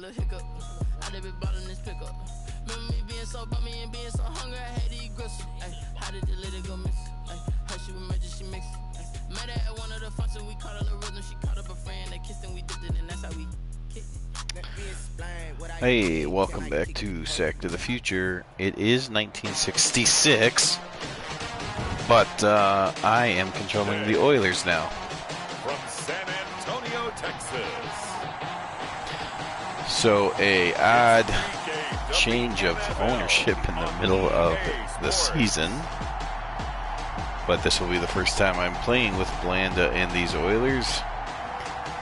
little hiccup. I did be bottling this pickup. Remember me being so bummy and being so hungry, I had to eat gristle. How did the lady go miss? How she was magic, she mixed. Met her at one of the functions, we caught her the rhythm. She caught up a friend, they kissed and we dipped it, and that's how we kicked it. Hey, welcome back to Sack to the Future. It is 1966, but I am controlling the Oilers now. From San Antonio, Texas. So a odd change of ownership in the middle of the season, but this will be the first time I'm playing with Blanda and these Oilers.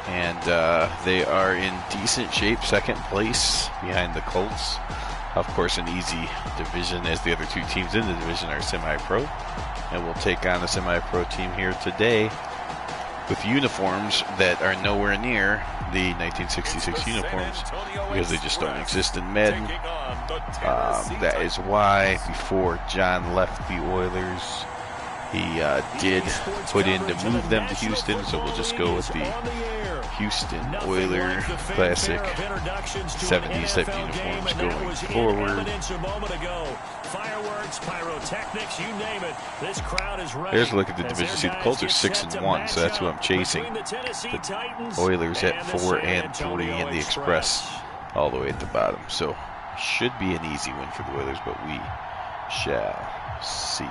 And they are in decent shape, second place behind the Colts. Of course, an easy division as the other two teams in the division are semi-pro. And we'll take on a semi-pro team here today with uniforms that are nowhere near the 1966 uniforms because they just don't exist in Madden. That is why before John left the Oilers, he did put in to move them to Houston, so we'll just go with the Houston Oiler Classic 70s type uniforms going forward. There's a look at the division. See, the Colts are 6-1, so that's who I'm chasing. The Oilers at 4-3 and the Express all the way at the bottom. So should be an easy win for the Oilers, but we shall see.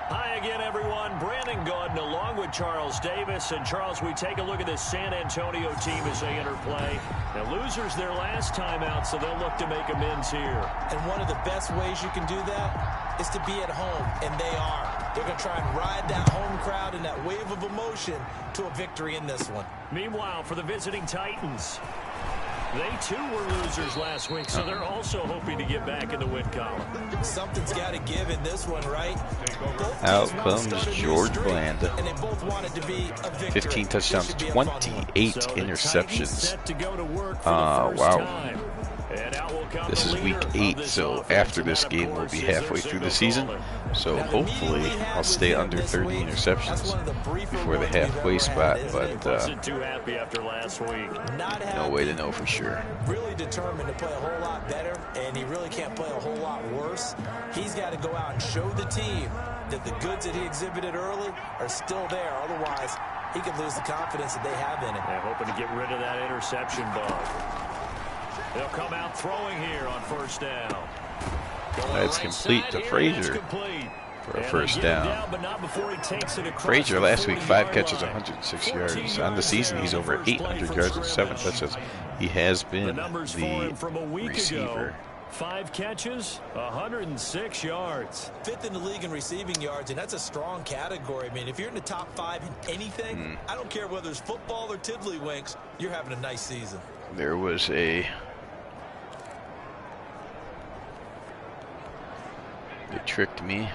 Hi again, everyone. Brandon Gordon along with Charles Davis. And Charles, we take a look at this San Antonio team as they enter play. Now, losers their last time out, so they'll look to make amends here. And one of the best ways you can do that is to be at home, and they are. They're going to try and ride that home crowd and that wave of emotion to a victory in this one. Meanwhile, for the visiting Titans, they too were losers last week, so they're also hoping to get back in the win column. Something's got to give in this one, right? Out comes George Blanda. And they both wanted to be a victory. 15 touchdowns, 28 interceptions. Wow. This is week 8, so after this game we'll be halfway through the season. So hopefully I'll stay under 30 interceptions before the halfway spot, but no way to know for sure. Really determined to play a whole lot better, and he really can't play a whole lot worse. He's got to go out and show the team that the goods that he exhibited early are still there. Otherwise, he could lose the confidence that they have in him. They're hoping to get rid of that interception bug. They'll come out throwing here on first down. That's complete to Frazier for a first down. Frazier last week, 5 catches, 106 yards. On the season, he's over 800 yards and 7 touchdowns. He has been the receiver. 5 catches, 106 yards. 5th in the league in receiving yards, and that's a strong category. I mean, if you're in the top 5 in anything, I don't care whether it's football or tiddlywinks, you're having a nice season. There was a... They tricked me.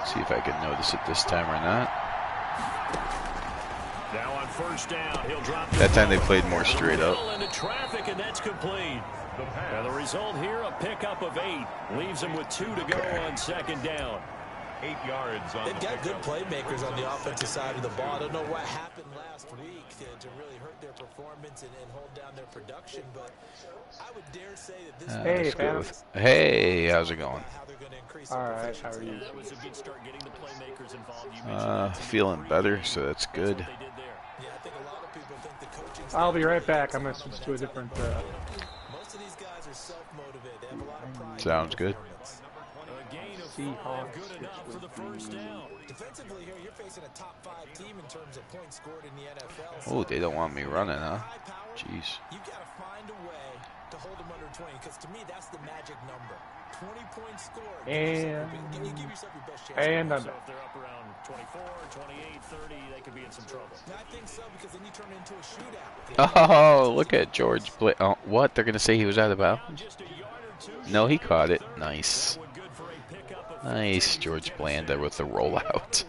See if I can notice it this time or not. Now on first down, he'll drop that time they played more straight up. into traffic, and that's complete. Now the result here, a pickup of 8. Leaves him with 2 to go on second down. 8 yards on They've got good playmakers on the offensive side of the ball. I don't know what happened last week to really hurt their performance and hold down their production, but I would dare say that this Hey, how's it going? All right, how are you? Feeling better, so that's good. I'll be right back. I'm going to switch to a different... Most of these guys are self-motivated. They have a lot of pride. Sounds good. Defensively here, you're facing a top 5 team in terms of points scored in the NFL. Oh, they don't want me running, huh? Jeez. You've got to find a way to hold them under 20, because to me, that's the magic number. 20 points scored. And you give yourself your best chance. And I'm so if they're up around 24, 28, 30, they could be in some trouble. I think so, because then you turn it into a shootout. Oh, look at George play. Oh, what? They're going to say he was out of bounds? No, he caught it. Nice. Nice, George Blanda with the rollout.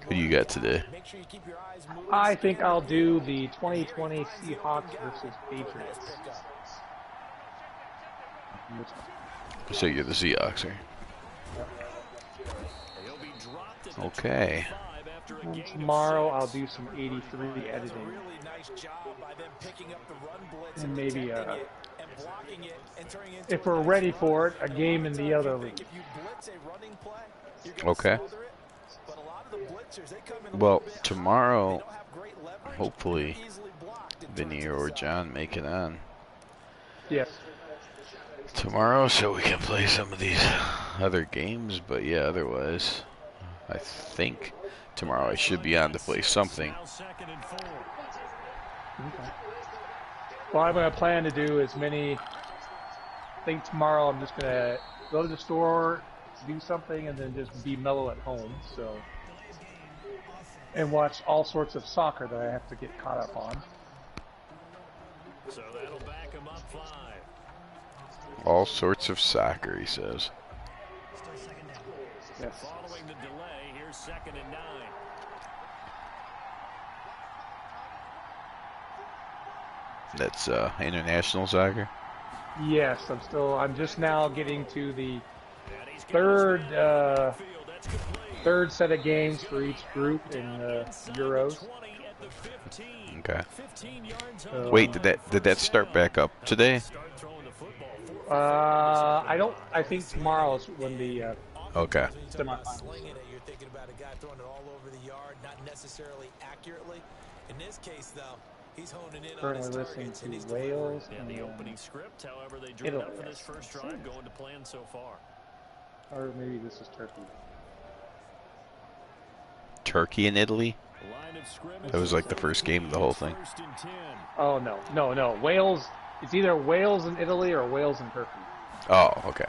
Who do you got today? I think I'll do the 2020 Seahawks versus Patriots. So you're the Seahawks, right? Okay. And tomorrow I'll do some 83 editing. And maybe, if we're ready for it, a game in the other league. Okay. Well, tomorrow, hopefully, Vinny or John make it on. Yes. Tomorrow, so we can play some of these other games, but yeah, otherwise, I think tomorrow I should be on to play something. Okay. Well, I'm going to plan to do as many. I think tomorrow I'm just going to go to the store, do something, and then just be mellow at home. So, and watch all sorts of soccer that I have to get caught up on. So that'll back him up 5. All sorts of soccer, he says. Yes. Following the delay, here's 2nd and 9. That's international soccer. Yes, I'm just now getting to the third set of games for each group in Euros. Okay. Wait, did that start back up today? I think tomorrow is when the Okay. semifinals. You're thinking about a guy throwing it all over the yard, not necessarily accurately. In this case, though, he's honing in on his Currently listening targets. to Wales And and the opening script, however, they drew it Italy. up for this first drive, going to plan so far. Or maybe this is Turkey. Turkey and Italy? Line of scrimmage. That was like the first game of the whole thing. 1st and 10. Oh no. Wales. It's either Wales and Italy or Wales and Turkey. Oh, okay.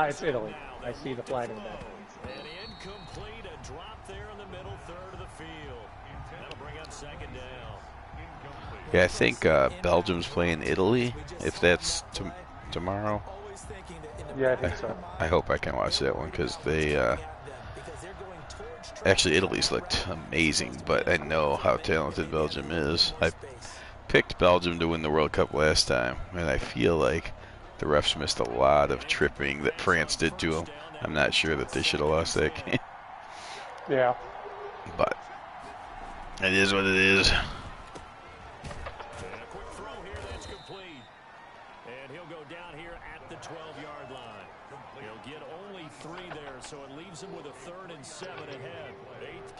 It's Italy. I see the flag in the back. And incomplete, a drop there in the middle third of the field. That'll bring up 2nd down. Yeah, I think Belgium's playing Italy, if that's tomorrow. Yeah, I think so. I hope I can watch that one, because they... Actually, Italy's looked amazing, but I know how talented Belgium is. I picked Belgium to win the World Cup last time, and I feel like the refs missed a lot of tripping that France did to them. I'm not sure that they should have lost that game. Yeah. But it is what it is. And a quick throw here that's complete. And he'll go down here at the 12-yard line. He'll get only 3 there, so it leaves him with a 3rd and 7 ahead.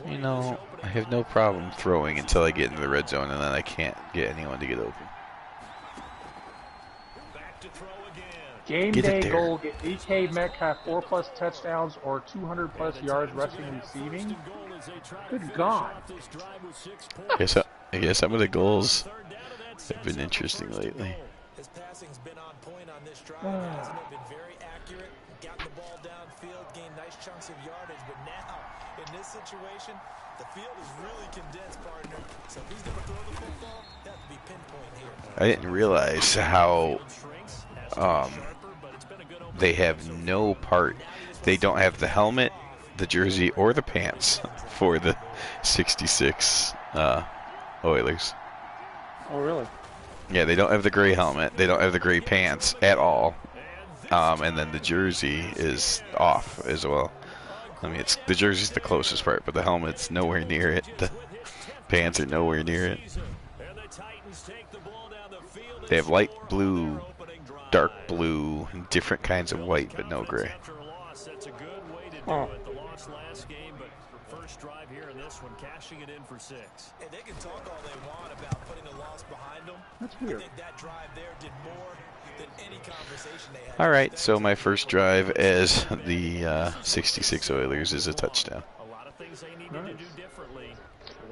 You know, I have no problem throwing until I get into the red zone, and then I can't get anyone to get open. Back to throw again. Game Get it day there. goal: get DK Metcalf 4+ touchdowns or 200+ yards rushing and receiving. Good God. I guess some of the goals have been interesting lately. His passing's been on point on this drive, hasn't it? Been very accurate, gotten the ball downfield, gained nice chunks of yardage, but now, in this situation, the field is really condensed, partner. So if he's going to throw the football, that have to be pinpoint here. I didn't realize how they have no part. They don't have the helmet, the jersey, or the pants for the 66 Oilers. Oh, really? Yeah, they don't have the gray helmet. They don't have the gray pants at all. And then the jersey is off as well. I mean, the jersey's the closest part, but the helmet's nowhere near it. The pants are nowhere near it. They have light blue, dark blue, and different kinds of white, but no gray. Oh. First drive here in this one, cashing it in for 6. And they can talk all they want about putting a loss behind them. That's weird. I think that drive there did more than any conversation they had. All right, so my first drive as the 66 Oilers is a touchdown. A lot of things they need to do differently.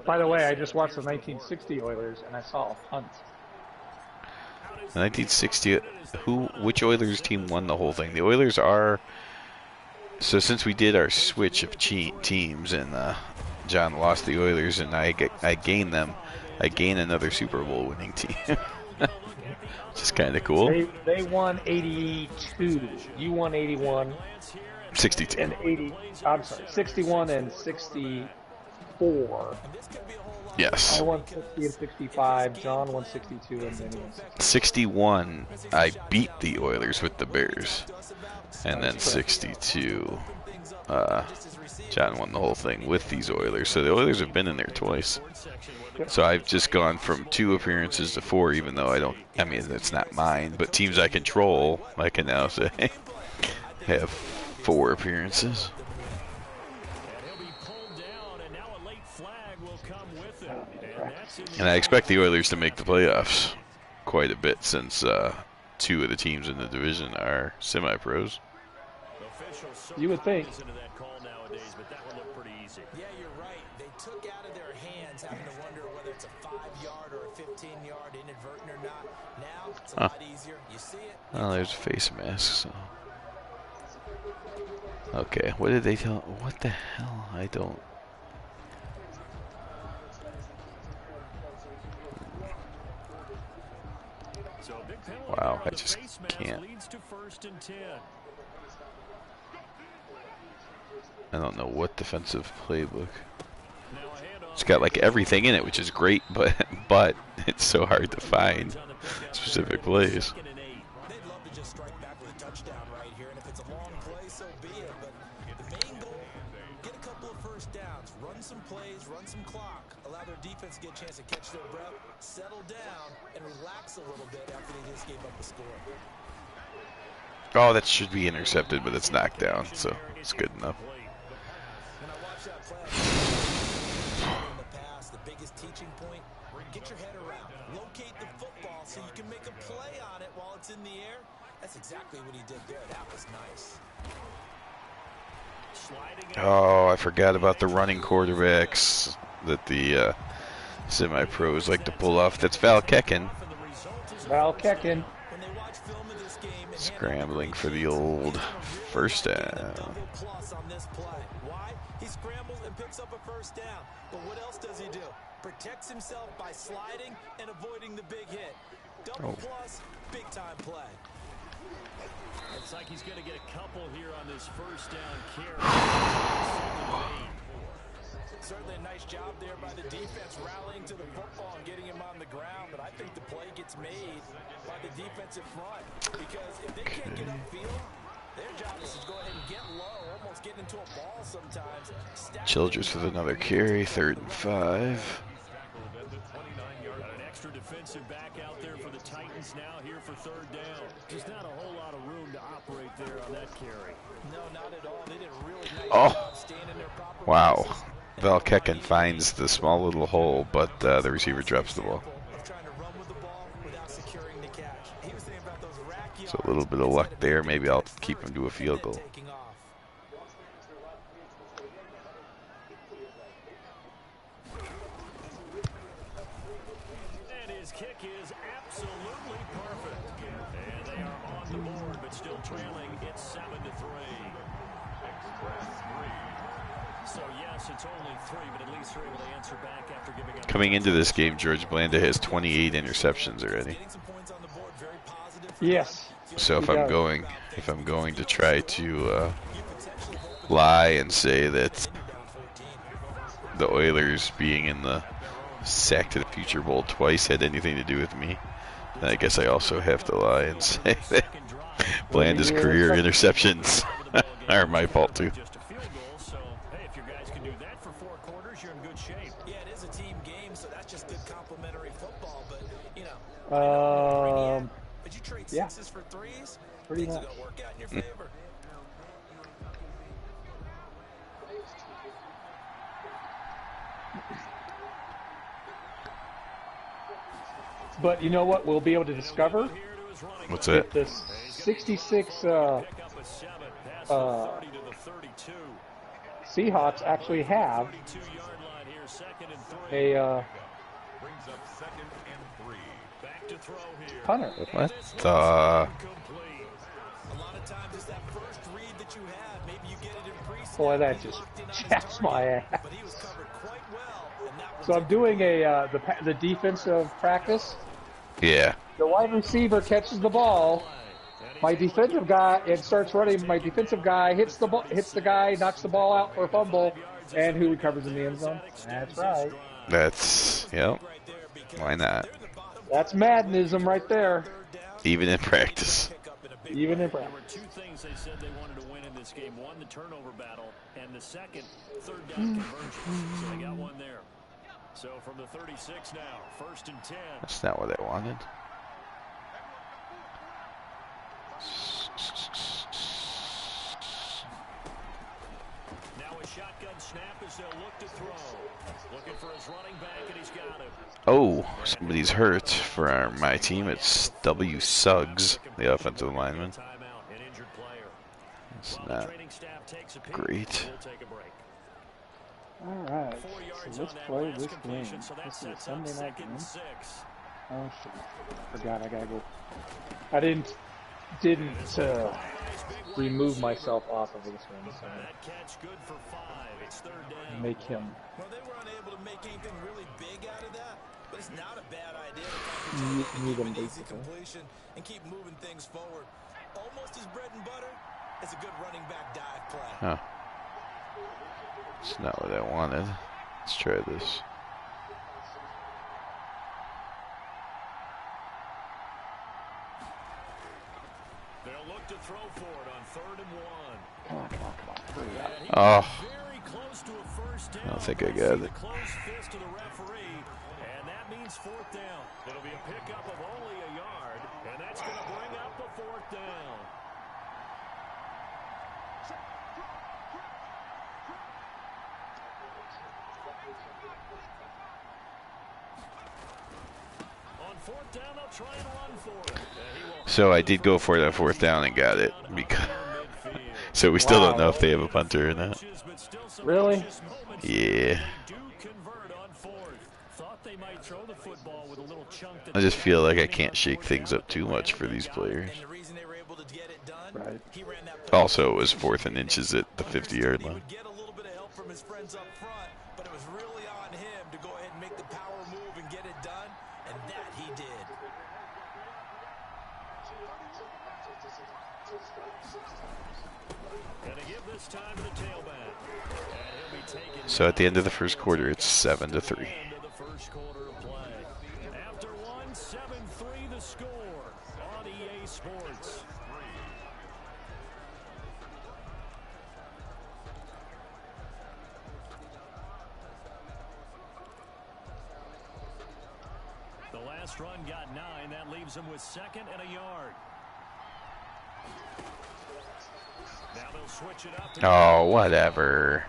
By the way, I just watched the 1960 Oilers and I saw a punt. The 1960, which Oilers team won the whole thing? The Oilers are... So since we did our switch of teams and John lost the Oilers and I gained them, I gain another Super Bowl winning team. Which is kind of cool. They won 82. You won 81. 62. And 80. I'm sorry, 61 and 64. Yes. I won 60 and 65. John won 62 and then he won 61, I beat the Oilers with the Bears. And then 62, John won the whole thing with these Oilers. So the Oilers have been in there twice. So I've just gone from 2 appearances to 4, even though I don't, I mean, it's not mine, but teams I control, I can now say, have 4 appearances. And I expect the Oilers to make the playoffs quite a bit, since 2 of the teams in the division are semi-pros. You would think. Yeah, you're right. They took out of their hands having to wonder whether it's a 5-yard or a 15-yard inadvertent or not. Now it's a lot easier. You see it. Oh, there's face masks. So. Okay, what did they tell? What the hell? I don't. Wow, I just can't. I don't know what defensive playbook. It's got like everything in it, which is great, but it's so hard to find specific plays. They'd love to just strike back with a touchdown right here, and if it's a long play, so be it. But the main goal, get a couple of first downs, run some plays, run some clock, allow their defense to get a chance to catch their breath, settle down, and relax a little bit after they just gave up a score. Oh, that should be intercepted, but it's knocked down, so it's good enough. When I watch that play, in the past, the biggest teaching point, get your head around, locate the football so you can make a play on it while it's in the air. That's exactly what he did there. That was nice. Oh, I forgot about the running quarterbacks that the semi-pros like to pull off. That's Val Kecken. Val Kecken. Scrambling for the old first down. Why? He scrambles and picks up a first down. But what else does he do? Protects himself by sliding and avoiding the big hit. Double plus, big time play. Looks like he's going to get a couple here on this first down carry. Certainly a nice job there by the defense, rallying to the football and getting him on the ground. But I think the play gets made by the defensive front, because if they can't get upfield, their job is to go ahead and get low, almost get into a ball sometimes. Childress with another carry, 3rd and 5. Got an extra defensive back out there for the Titans now here for 3rd down. Just not a whole lot of room to operate there on that carry. No, not at all. They did a really nice job staying in their proper Wow. places. Val Kecken finds the small little hole, but the receiver drops the ball. So a little bit of luck there. Maybe I'll keep him to a field goal. And his kick is absolutely perfect. And they are on the board, but still trailing. It's 7-3. So yes, it's only 3, but at least they're able to answer back after giving up. Coming into this game, George Blanda has 28 interceptions already. Yes. So if I'm going to try to lie and say that the Oilers being in the Sack to the Future Bowl twice had anything to do with me, then I guess I also have to lie and say that Blanda's career interceptions are my fault too. Yeah. Pretty much. But you know what we'll be able to discover? What's that? The 66 Seahawks actually have a punter. What the? A lot of times it's that first read that you have. Maybe you get it in pre-snap. Boy, that just chaps my ass. So I'm doing a the defensive practice. Yeah. The wide receiver catches the ball. My defensive guy and starts running. My defensive guy hits the guy, knocks the ball out for a fumble, and who recovers in the end zone? That's right. That's, yep. Why not? That's Maddenism right there. Even in practice. Even in There practice. were two things they said they wanted to win in this game. One, the turnover battle, and the second, third down conversions. So they got one there. So from the 36 now, 1st and 10. That's not what I wanted. Now a shotgun snap as they'll look to throw. Looking for his running back, and he's got him. Oh, somebody's hurt for my team. It's W. Suggs, the offensive lineman. It's not great. Alright, so let's play this game. This is a Sunday night game. Oh shit. Forgot I gotta go. I didn't remove myself off of this one, so make him. Well, they were unable to make anything really big out of that, but it's not a bad idea to Need him easy basically. completion and keep moving things forward. Almost his bread and butter. It's a good running back dive play. Huh. It's not what I wanted. Let's try this. They'll look to throw for it on 3rd and 1. Come on, come on, come on. Hurry up. Oh, Very close to a first down. I don't think I got it. Close fist to the referee, and that means 4th down. It'll be a pickup of only a yard, and that's going to bring up a 4th down. On 4th down, they'll try and run for it. so I did go for that 4th down and got it. So we still don't know if they have a punter or not. Really? Yeah. I just feel like I can't shake things up too much for these players. And the reason they were able to get it done, Right. he ran that play. Also, it was 4th and inches at the 50-yard He line. would get a little bit of help from his friends up front, but it was really on him to go ahead and make the power move and get it done, and that he did. Gonna give this time to the tailback. And he'll be taken So at the end of the first quarter, it's 7-3. into the first quarter of play. After 1, 7-3 the score on EA Sports. The last run got 9. That leaves him with 2nd and a yard. Now they'll switch it up. Oh, whatever.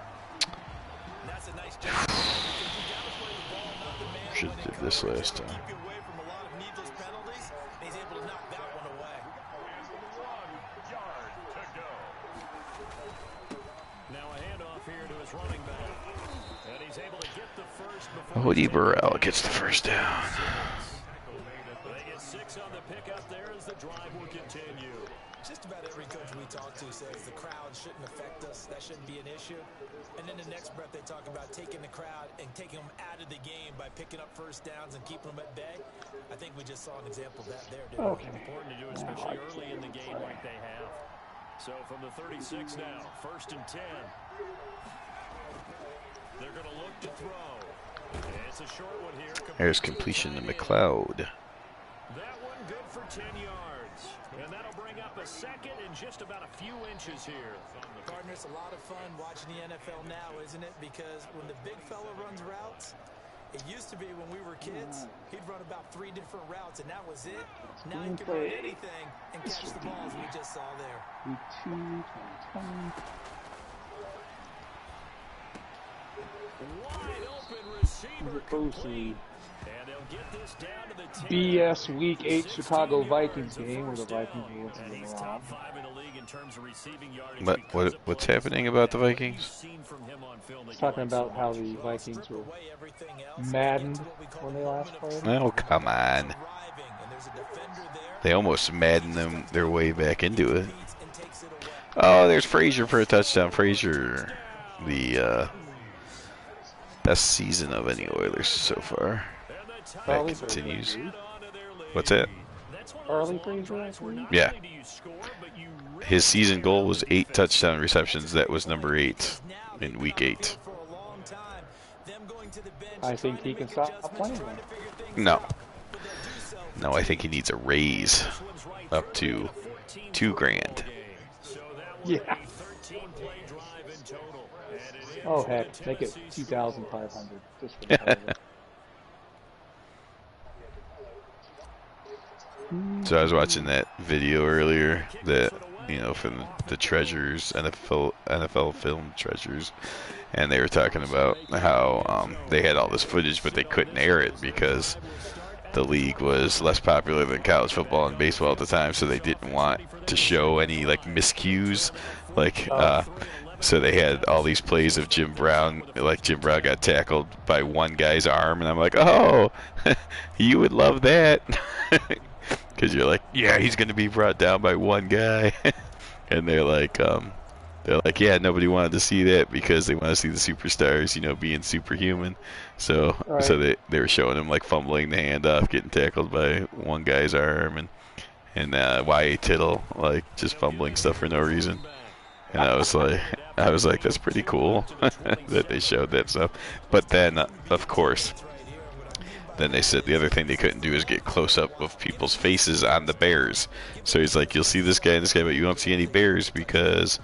That's a nice job. Because you gotta play the ball, not the man Should when have it did this comes. last time. Keep you away from a lot of needless penalties, and he's able to knock that one away. 1 yard to go. Now a handoff here to his running back. And he's able to get the first before Woody Burrell gets the first down. they get 6 on the pickup there as the drive will continue. Just about every coach we talk to says the crowd shouldn't affect us. That shouldn't be an issue. And then the next breath they talk about taking the crowd and taking them out of the game by picking up first downs and keeping them at bay. I think we just saw an example of that there, didn't we? Okay. Important to do, especially early in the game like they have. So from the 36 now, 1st and 10. They're going to look to throw. It's a short one here. There's completion to McLeod. That one good for 10 yards. And that'll bring up a 2nd and just about a few inches here. Gardner, it's a lot of fun watching the NFL now, isn't it? Because when the big fella runs routes, it used to be when we were kids, he'd run about 3 different routes, and that was it. Now he can run anything and catch the balls we just saw there. Week 2, 2020. Wide open receiver complete. And they'll get this down to the 10. BS Week 8 Chicago Vikings game where the Vikings were And looking he's around. top 5 in the league in terms of receiving yardage. What's happening about the Vikings? Seen from him on film that He's you talking like so about how much. the Vikings Strip were away everything else, maddened get to what we call when the they last moment of played. Oh, come on. arriving, and there's a defender there. They almost maddened them their way back into it. Beats and takes it away. Oh, there's Frazier for a touchdown. Frazier, the best season of any Oilers so far. That continues. What's that? Early Frazier, I think? Yeah. His season goal was 8 touchdown receptions. That was number 8 in Week 8. For a long time, them going to the bench, I think he trying can to make stop adjustments, playing trying then. to figure things No. out, but they'll do so. No, I think he needs a raise up to $22 grand. Yeah. Oh heck, make it 2,500 just for the hell of it. So I was watching that video earlier that, you know, from the treasures, NFL film treasures, and they were talking about how they had all this footage, but they couldn't air it because the league was less popular than college football and baseball at the time, so they didn't want to show any like miscues, like so they had all these plays of Jim Brown, like Jim Brown got tackled by one guy's arm, and I'm like, oh, you would love that. Because you're like, yeah, he's going to be brought down by one guy. And they're like, yeah, nobody wanted to see that because they want to see the superstars, you know, being superhuman. So right. so they were showing him like fumbling the handoff, getting tackled by one guy's arm, and Y.A. Tittle like just fumbling stuff for no reason. And I was like, that's pretty cool that they showed that stuff. But then, of course, then they said the other thing they couldn't do is get close-up of people's faces on the bears. So he's like, you'll see this guy and this guy, but you won't see any bears because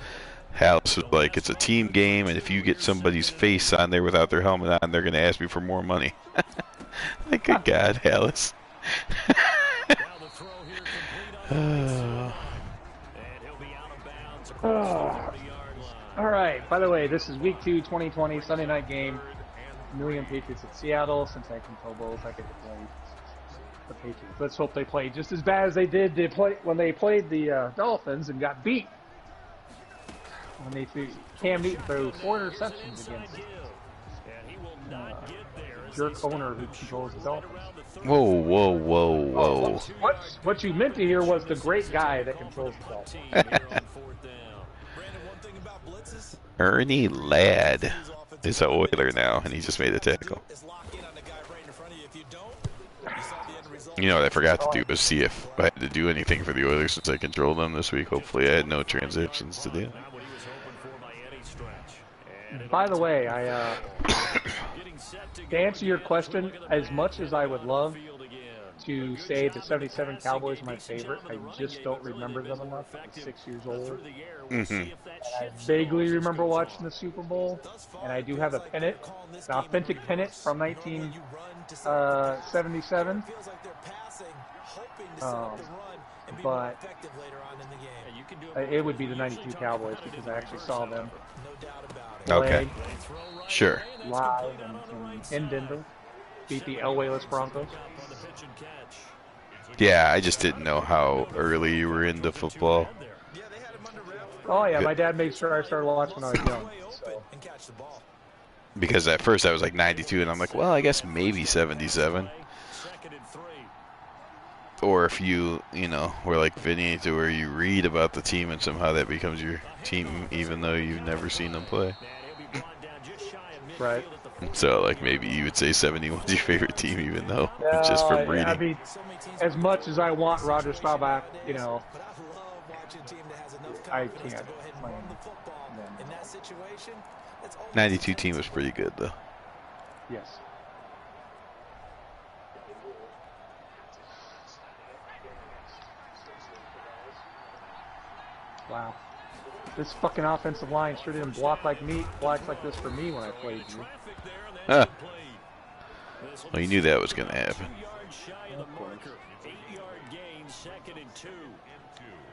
Hallis was like, it's a team game, and if you get somebody's face on there without their helmet on, they're going to ask me for more money. Like, good God, Hallis. All right. By the way, this is Week 2, 2020, Sunday night game. New England Patriots at Seattle. Since I control both, I get to play the Patriots. Let's hope they play just as bad as they did when they played the Dolphins and got beat. When they threw Cam Newton threw 4 interceptions against jerk owner who controls the Dolphins. Whoa, whoa, whoa, whoa. What you meant to hear was the great guy that controls the Dolphins. Ernie Ladd is an Oiler now, and he just made a tackle. You know what I forgot to do was see if I had to do anything for the Oilers since I controlled them this week. Hopefully I had no transactions to do. By the way, to answer your question, as much as I would love to say the 77 Cowboys are my favorite, I just don't remember them enough. I'm 6 years old. Mm-hmm. I vaguely remember watching the Super Bowl, and I do have a pennant, an authentic pennant from 1977. But it would be the 92 Cowboys because I actually saw them play Sure. live in Denver. Beat the Elway-less Broncos. Yeah, I just didn't know how early you were into football. Oh yeah, my dad made sure I started watching when I was young. So. Because at first I was like 92, and I'm like, well, I guess maybe 77. Or if you know, were like Vinny, to where you read about the team and somehow that becomes your team, even though you've never seen them play. Right. So, like, maybe you would say 71's your favorite team, even though just from reading. I mean, as much as I want Roger Staubach, you know, I can't claim them. 92 team was pretty good, though. Yes. Wow. This fucking offensive line sure didn't block like this for me when I played you. Huh. Well, you knew that was going to happen.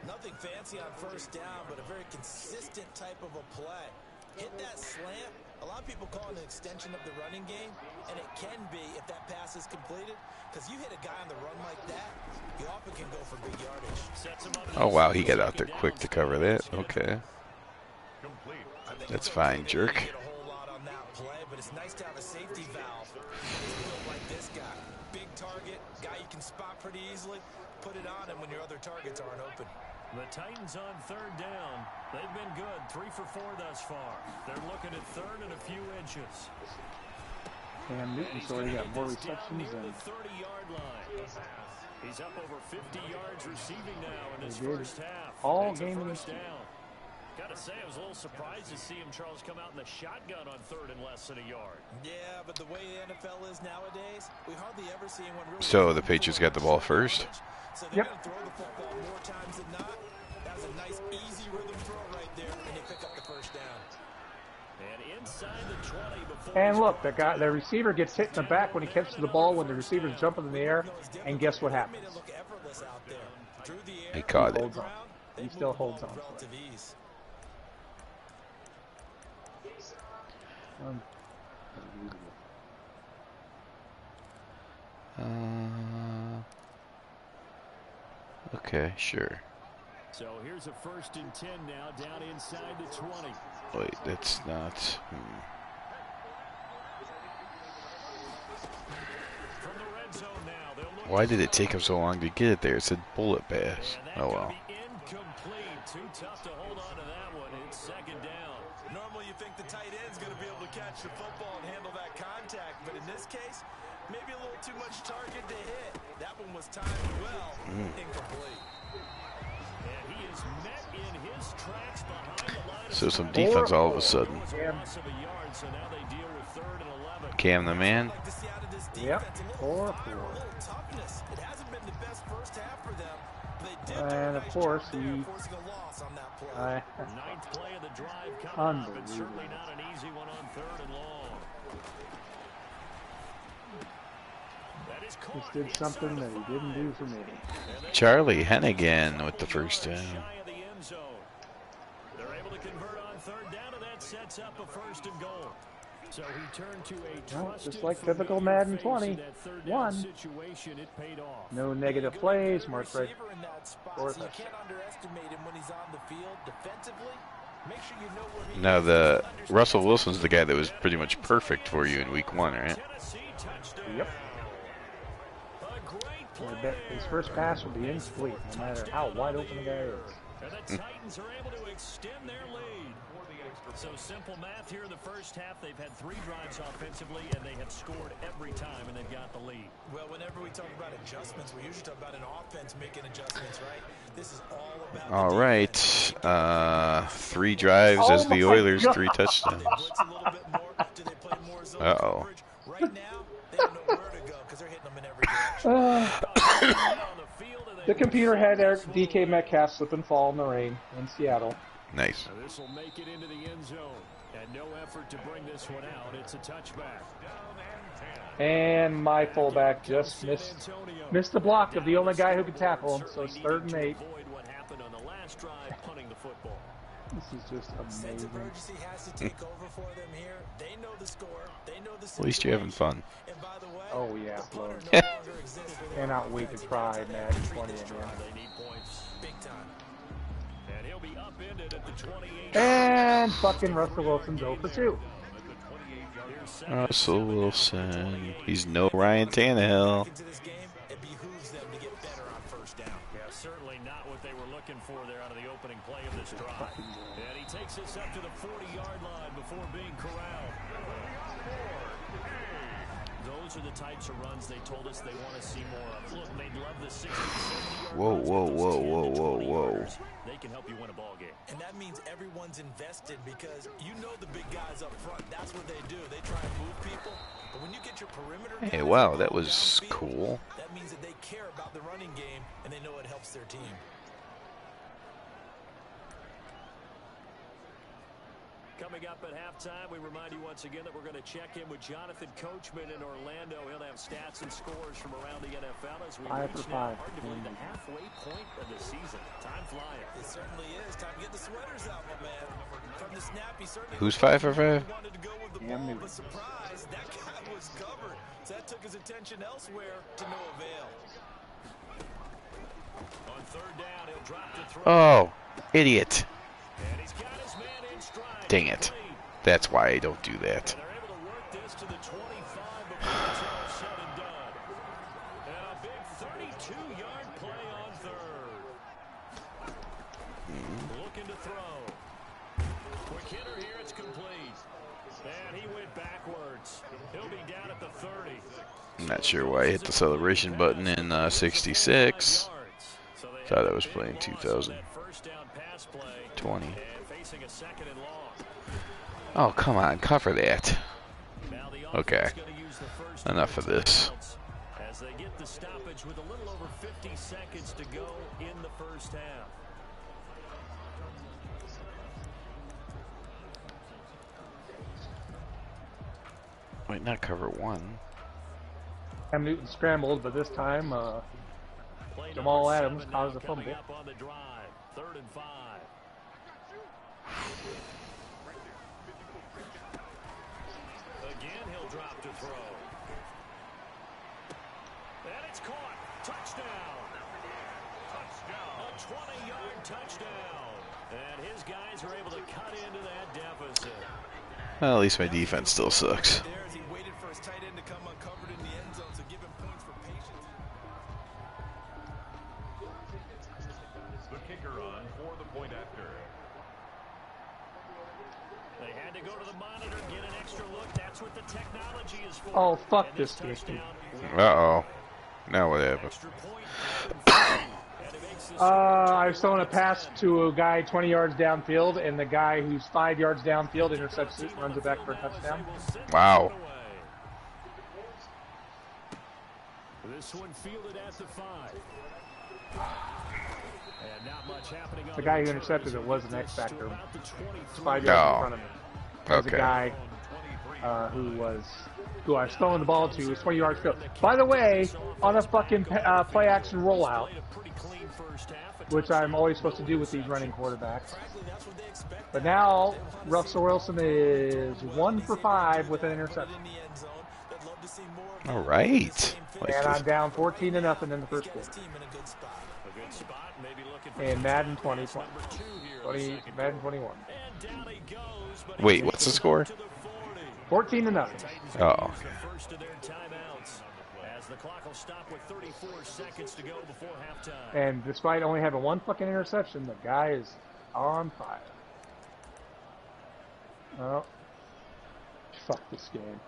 Nothing fancy on first down, but a very consistent type of a play. Hit that slant. A lot of people call it an extension of the running game, and it can be if that pass is completed. Because you hit a guy on the run like that, you often can go for big yardage. Oh, wow, he got out there quick to cover that. Okay. That's fine, jerk. Get a whole lot on that play, but it's nice to have a safety valve. Like this guy. Big target, guy you can spot pretty easily. Put it on him when your other targets aren't open. The Titans on third down. They've been good, 3 for 4 thus far. They're looking at third and a few inches. Cam Newton's already got more receptions than... 30-yard line. He's up over 50 yards receiving now in his first half. All game in this down. Gotta say, I was a little surprised to see him, Charles, come out in the shotgun on third and less than a yard. Yeah, but the way the NFL is nowadays, we hardly ever see anyone really... So the Patriots got the ball first? So they're going to throw the football more times than not. has a nice, easy rhythm throw right there, and they pick up the first down. And inside the 20 before And look, the receiver gets hit in the back when he catches the ball when the receiver's jumping in the air, and guess what happens? He caught it. He still holds on. Okay, sure. So here's a 1st and 10 now, down inside the 20. Wait, that's not. From the red zone now, they'll look. Why did it take him so long to get it there? It said bullet pass. Oh well. Incomplete. Too tough to hold on to that one. It's 2nd down. Normally you think the tight end's going to be able to catch the football and handle that contact, but in this case, maybe a little too much target to hit. That one was timed well. Incomplete. And he is met in his tracks behind the line. So some defense all of a sudden. Loss of a yard, so now they deal with 3rd and 11. Cam the man. Yep. 4-4. It hasn't been the best first half for them. And of course, he. 9th play of the drive coming up, and certainly not an easy one on 3rd and long. That is caught. Just did something that he didn't do for me. Charlie Hennigan with the first down. They're able to convert on 3rd down, and that sets up a 1st and goal. So he turned to a trusted, just like typical Madden 20. Situation, it paid off. No negative plays. Mark right. So you can't underestimate him when he's on the field defensively. Make sure you know where he Now the Russell Wilson's the guy that was pretty much perfect for you in week 1, right? Yep. I bet his first pass will be incomplete, no matter how wide open the guy is. And the Titans are able to extend their lead. So simple math here in the first half. They've had 3 drives offensively, and they have scored every time, and they've got the lead. Well, whenever we talk about adjustments, we usually talk about an offense making adjustments, right? This is all about. All right. 3 drives as the Oilers, 3 touchdowns. Uh-oh. Right now, they don't know where to go because they're hitting them in every direction. The computer had DK Metcalf slip and fall in the rain in Seattle. Nice. This will make it into the end zone. And no effort to bring this one out. It's a touchback. And my fullback just missed the block of the only guy who could tackle him. So it's 3rd and 8. What happened on the last drive, punting the football. This is just amazing. At least you're having fun. Oh yeah, loads. Cannot wait to try Madden 20 again. They need points. Big time. And he'll be upended at the 28. And fucking Russell Wilson's 0 for 2. Russell Wilson. He's no Ryan Tannehill. Certainly not what they were looking for there out of the opening play of this drive. And he takes us up to the 40-yard line before being corralled. Those are the types of runs they told us they want to see more of. Look, they'd love the 60, 70-yard Whoa, runs, whoa, but whoa, those whoa, whoa, 20 whoa. yarders, they can help you win a ball game. And that means everyone's invested because you know the big guys up front. That's what they do. They try and move people. But when you get your perimeter Hey, guys wow, that down was the field, cool. that means that they care about the running game and they know it helps their team. Coming up at halftime, we remind you once again that we're going to check in with Jonathan Coachman in Orlando. He'll have stats and scores from around the NFL as we 5 for reach now, 5. hard to believe, the halfway point of the season. Time flying. It certainly is. Time to get the sweaters out, my man. From the snap, he certainly Who's 5 for 5? wanted to go with the ball, but surprise, that guy was covered. So that took his attention elsewhere to no avail. On 3rd down, he'll drop to throw. Oh, idiot. And he's got his man in stride. Dang it. That's why I don't do that. And they're able to work this to the 25 before it's all said and done. And a big 32-yard play on 3rd. Looking to throw. Quick hitter here, it's complete. And he went backwards. He'll be down at the 30. I'm not sure why I hit the celebration button in 66. Thought I was playing 2020. Oh, come on, cover that. Okay, enough of this. As they get the stoppage with a little over 50 seconds to go in the first half. Wait, not cover one. Cam Newton scrambled, but this time Jamal Adams caused a fumble. Up on the drive. 3rd and 5. Again, he'll drop to throw. And it's caught. Touchdown. A 20-yard touchdown. And his guys are able to cut into that deficit. Well, at least my defense still sucks. He waited for his tight end to come uncovered in the end zone, so give him points for patience. The kicker on for the point after. They had to go to the monitor, get an extra look. That's what the technology is for. Oh, fuck this game. Uh-oh. Now what happened? Extra point. I was throwing a pass to a guy 20 yards downfield, and the guy who's 5 yards downfield intercepts it, runs it back for a touchdown. Wow. This one fielded at the 5. And not much happening on The guy who intercepted it was an X Factor. about the 23. 5 yards No. in front of me. There's Okay. a guy who I was throwing the ball to, was 20 yards field. By the way, on a fucking play action rollout, which I'm always supposed to do with these running quarterbacks. But now, Russell Wilson is 1 for 5 with an interception. All right. Like And this. I'm down 14-0 in the first quarter. And Madden 2020. Madden 21. Wait, what's the score? 14-0. Oh. First of their timeouts, as the clock will stop with 34 seconds to go before halftime. And despite only having 1 fucking interception, the guy is on fire. Oh. Fuck this game.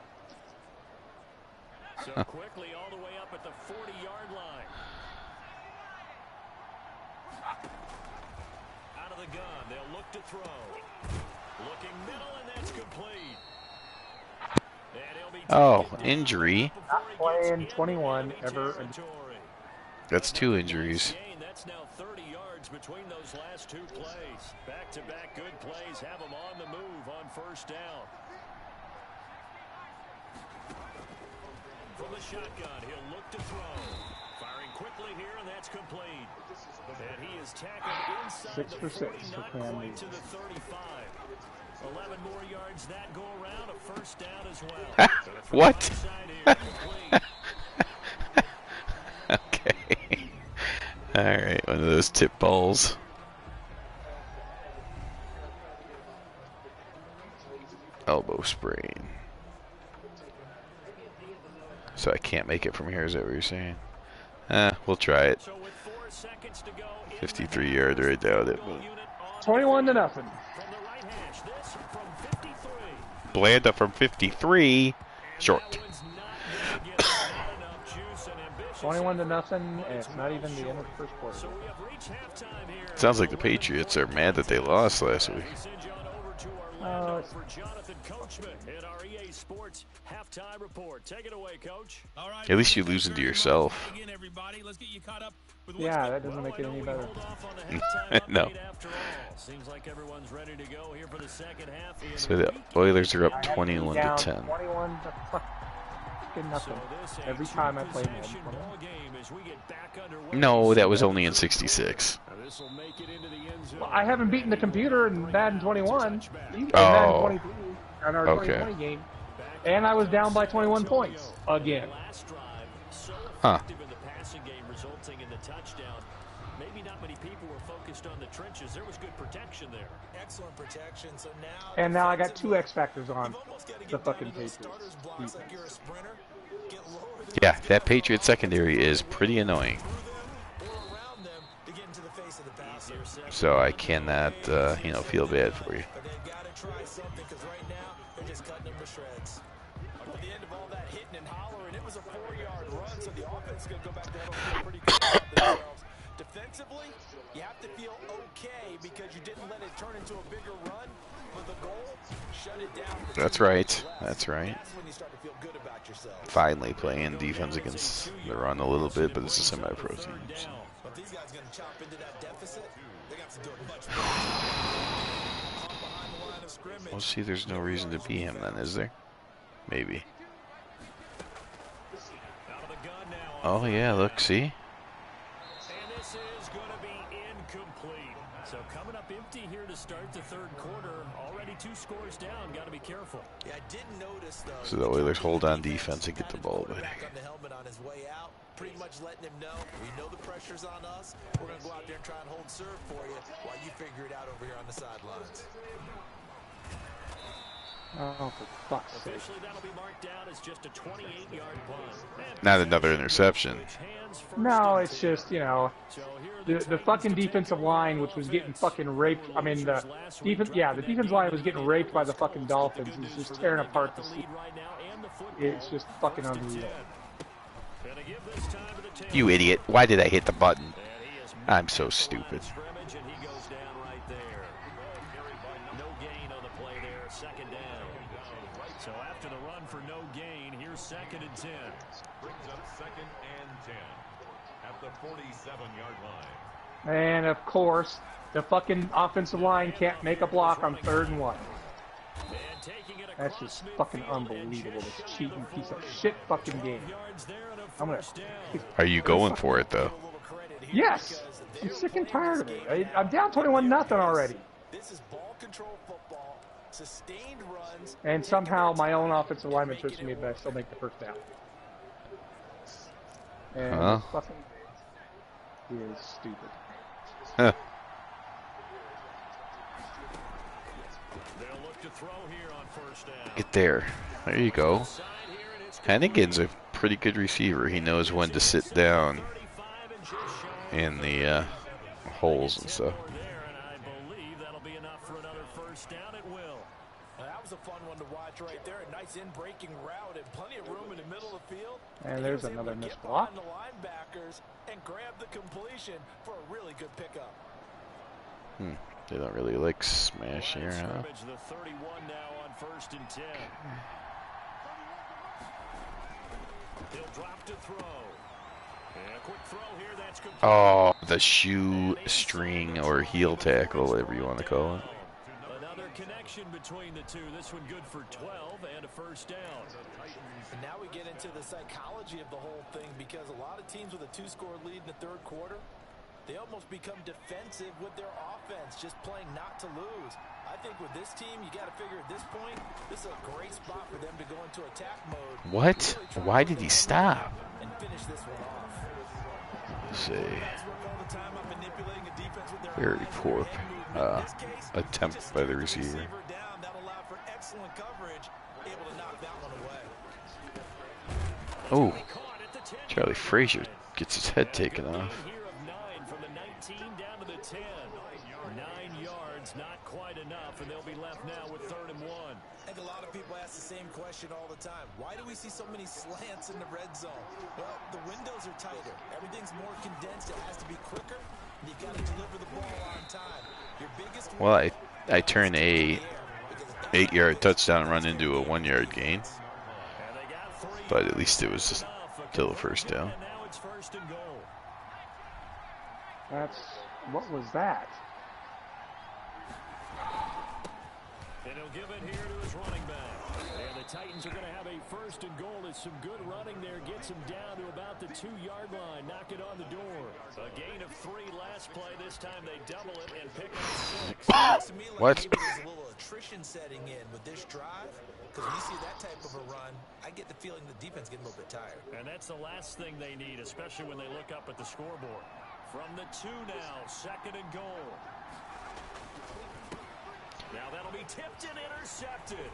So quickly all the way up at the 40-yard line. Out of the gun, they'll look to throw. Looking middle, and that's complete. And he'll be Oh, injury. Not playing 21 ever. That's 2 injuries. That's now 30 yards between those last 2 plays. Back-to-back good plays have them on the move on first down. From the shotgun, he'll look to throw. Firing quickly here, and that's complete. And he is tackled inside 6 the for 40, 6 not for Cam quite Newton. to the 35. 11 more yards that go around, a first down as well. What? Outside here, complete. Okay. All right, one of those tip balls. Elbow sprain. So I can't make it from here, is that what you're saying? We'll try it. So with 4 seconds to go, 53-yarder, I doubt it. But 21-0. from the right hash, this from 53. Blanda from 53, short. That one's not gonna get not enough juice and ambition. 21-0, and it's not even the end of the first quarter. So we have reached halftime here. Sounds like the Patriots are mad that they lost last week. We send you on over to Orlando for Jonathan Coachman in our EA Sports halftime report. Take it away, Coach. All right, At least you losing to yourself. again, everybody. Let's get you caught up with what's Yeah, that doesn't make it Well, I any know we better. hold off on the halftime No. update after all. Seems like everyone's ready to go here for the second half. in So the week Oilers are up I had to be 21 to down 10. 21 to fucking nothing. So this a Every time I play Madden two-possession 21. ball game as we get back underway. No, that was only in 66. Now this will make it into the end zone. Well, I haven't beaten the computer in Madden 21. In Oh. Madden 23 on our Okay. 2020 game. And I was down by 21 points again. Last drive, so Huh. effective in the passing game, resulting in the touchdown. Maybe not many people were focused on the trenches. There was good protection there. Excellent protection. So now, And now I got 2 X Factors on you've almost got to the get fucking down to those Patriots. starters blocks like you're a sprinter. Get lower than Yeah, that Patriot secondary is pretty annoying. through them or around them to get into the face of the passer. So I cannot, feel bad for you. But they've got to try something because right now they're just cutting them to shreds. Up at the end of all that hitting and hollering, it was a 4-yard run, so the offense is going to go back to that feel pretty good about themselves. Defensively, you have to feel okay because you didn't let it turn into a bigger run. But the goal, shut it down. That's right. That's right. That's when you start to feel good about yourself. Finally playing defense against the run a little bit, but it's a semi-pro team. So. But these guys going to chop into that deficit. They got to do it much better. Behind the line of scrimmage. Well, see, there's no reason to be him then, is there? Maybe. Oh yeah, look, see? And this is going to be incomplete. So coming up empty here to start the third quarter. Already 2 scores down. Got to be careful. Yeah, I didn't notice though. So the Oilers hold on defense and get the ball back. On the helmet on his way out, pretty much letting him know we know the pressure's on us. We're going to go out there and try and hold serve for you while you figure it out over here on the sidelines. Oh, for fuck's sake. Officially, that'll be marked down as just a 28-yard punt. Not another interception. No, it's just, you know, the fucking defensive line, which was getting fucking raped. I mean, the defensive line was getting raped by the fucking Dolphins. It's just tearing apart the seat. It's just fucking unreal. You idiot. Why did I hit the button? I'm so stupid. Second down. So after the run for no gain, here's 2nd and 10. Brings up 2nd and 10 at the 47-yard line. And of course, the fucking offensive line can't make a block on 3rd and 1. That's just fucking unbelievable. This cheating piece of shit fucking game. I'm gonna. Are you going for it though? Yes. I'm sick and tired of it. I'm down 21-0 already. This is ball control football. Sustained runs. And somehow my own offensive lineman trips me, but I still make the first down. And this fucking is stupid. Huh. They'll look to throw here on 1st down. Get there. There you go. Hennigan's a pretty good receiver. He knows when to sit down in the holes and stuff. That was a fun one to watch right there. A nice in-breaking route and plenty of room in the middle of the field. And there's another missed block. The linebackers and grab the completion for a really good pickup. They don't really like smash here, huh? The 31 now on 1st and 10. He'll drop to throw. And a quick throw here, that's complete. Oh, the shoe string or heel tackle, whatever you want to call it. Another connection between the two. This one good for 12 and a 1st down. And now we get into the psychology of the whole thing, because a lot of teams with a 2-score lead in the 3rd quarter, they almost become defensive with their offense, just playing not to lose. I think with this team, you got to figure at this point, this is a great spot for them to go into attack mode. What? Why did he stop? And finish this one off. Let's see. Very poor attempt by the receiver. Oh, Charlie Frazier gets his head taken off. From the 19 down to the 10. 9 yards, not quite enough, and they'll be left now with 3rd and 1. I think a lot of people ask the same question all the time. Why do we see so many slants in the red zone? Well, the windows are tighter. Everything's more condensed. It has to be quicker, and you've got to deliver the ball on time. Your biggest Well, I turn a 8-yard touchdown run into a 1-yard gain, but at least it was still a 1st down. Now it's 1st and goal. What was that? And he'll give it here to his running back. And the Titans are going to have a 1st and goal. It's some good running there. Gets him down to about the 2-yard line. Knock it on the door. A gain of 3 last play. This time they double it and pick up 6. What? Maybe there's a little attrition setting in with this drive. Because when you see that type of a run, I get the feeling the defense getting a little bit tired. And that's the last thing they need, especially when they look up at the scoreboard. From the 2 now, 2nd and goal. Now that'll be tipped and intercepted.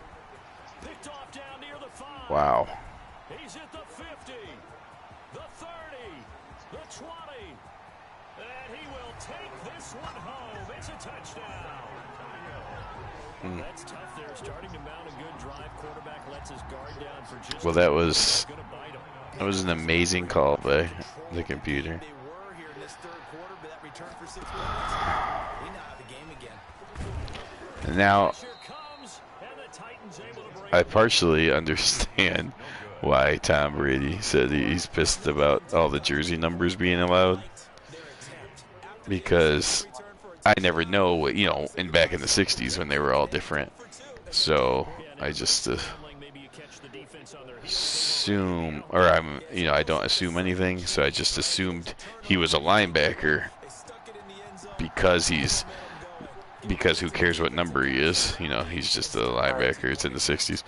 Picked off down near the 5. Wow. He's at the 50, the 30, the 20. And he will take this one home. It's a touchdown. That's tough there. Starting to mount a good drive. Quarterback lets his guard down for just. Well, that was an amazing call by the computer. They were here in this 3rd quarter, but that return for 6 minutes, we now have the game again. And now, I partially understand why Tom Brady said he's pissed about all the jersey numbers being allowed, because I never know what, in back in the 60s when they were all different. So I just assume, or I don't assume anything, so I just assumed he was a linebacker because who cares what number he is? He's just a linebacker. It's in the 60s.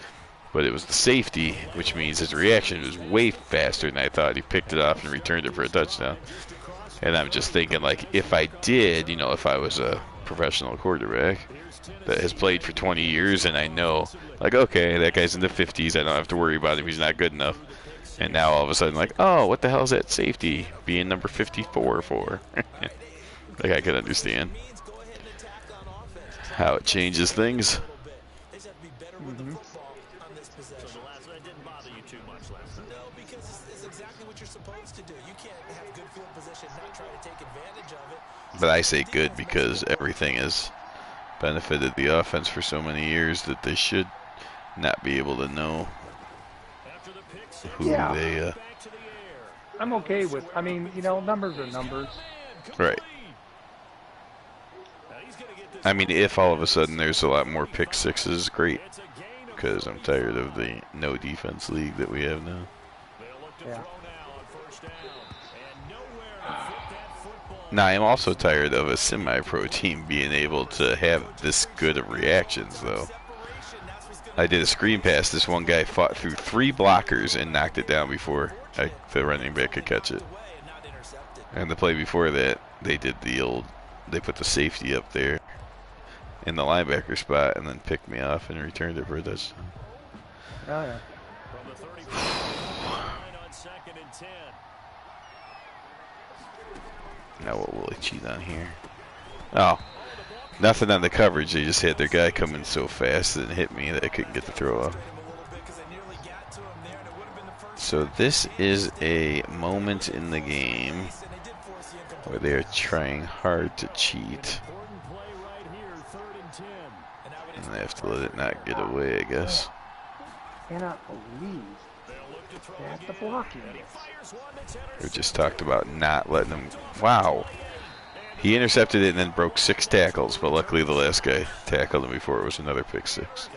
But it was the safety, which means his reaction was way faster than I thought. He picked it off and returned it for a touchdown. And I'm just thinking, like, if I did, if I was a professional quarterback that has played for 20 years and I know, like, okay, that guy's in the 50s, I don't have to worry about him, he's not good enough. And now all of a sudden, like, oh, what the hell is that safety being number 54 for? Like, I can understand how it changes things. Mm-hmm. That didn't bother you too much last night. No, because it's exactly what you're supposed to do. You can't have good field position, not try to take advantage of it. But I say good because everything has benefited the offense for so many years that they should not be able to know who they. I'm okay with. I mean, numbers are numbers. Right. I mean, if all of a sudden there's a lot more pick sixes, great. Because I'm tired of the no defense league that we have now. Yeah. Now, I'm also tired of a semi-pro team being able to have this good of reactions, though. I did a screen pass. This one guy fought through 3 blockers and knocked it down before the running back could catch it. And the play before that, they put the safety up there in the linebacker spot and then picked me off and returned it for a touchdown. Oh, yeah. Now what will they cheat on here? Oh, nothing on the coverage. They just had their guy come in so fast and hit me that I couldn't get the throw off. So this is a moment in the game where they are trying hard to cheat. And they have to let it not get away, I guess. I cannot believe they have to block him. We just talked about not letting him. Wow. He intercepted it and then broke 6 tackles, but luckily the last guy tackled him before it was another pick 6.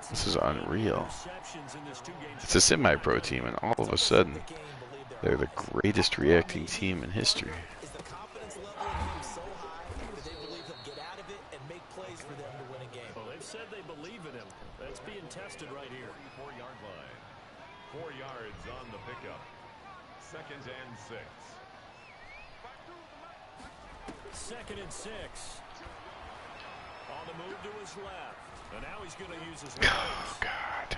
This is unreal. It's a semi-pro team, and all of a sudden, they're the greatest reacting team in history. Well, they've said they believe in him. That's being tested right here. 4-yard line. 4 yards on the pickup. 2nd and 6. 2nd and 6. On the move to his left. And now he's going to use his legs. Oh, God.